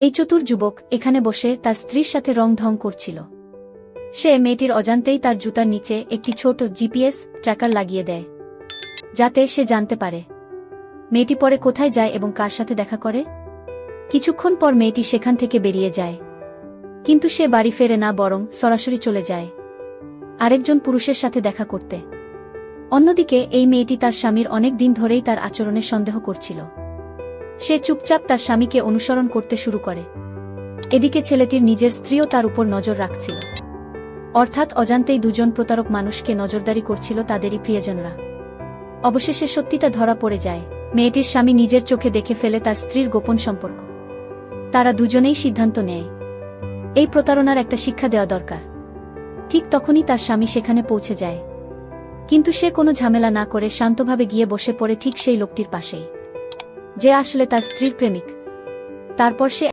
এই চতুর যুবক এখানে বসে তার স্ত্রীর সাথে রং ঢং করছিল। সে মেয়েটির অজান্তেই তার জুতার নিচে একটি ছোট জিপিএস ট্র্যাকার লাগিয়ে দেয়, যাতে সে জানতে পারে মেয়েটি পরে কোথায় যায় এবং কার সাথে দেখা করে। কিছুক্ষণ পর মেয়েটি সেখান থেকে বেরিয়ে যায়, কিন্তু সে বাড়ি ফেরে না, বরং সরাসরি চলে যায় আরেকজন পুরুষের সাথে দেখা করতে। অন্যদিকে এই মেয়েটি তার স্বামীর অনেক দিন ধরেই তার আচরণে সন্দেহ করছিল। সে চুপচাপ তার স্বামীকে অনুসরণ করতে শুরু করে। এদিকে ছেলেটির নিজের স্ত্রীও তার উপর নজর রাখছিল, অর্থাৎ অজান্তেই দুজন প্রতারক মানুষকে নজরদারি করছিল তাদেরই প্রিয়জনরা। অবশেষে সত্যিটা ধরা পড়ে যায়। মেয়েটির স্বামী নিজের চোখে দেখে ফেলে তার স্ত্রীর গোপন সম্পর্ক। তারা দুজনেই সিদ্ধান্ত নেয় এই প্রতারণার একটা শিক্ষা দেওয়া দরকার। ঠিক তখনই তার স্বামী সেখানে পৌঁছে যায়, কিন্তু সে কোনো ঝামেলা না করে শান্তভাবে গিয়ে বসে পড়ে ঠিক সেই লোকটির পাশেই, যে আসলে তার স্ত্রীর প্রেমিক। তারপর সে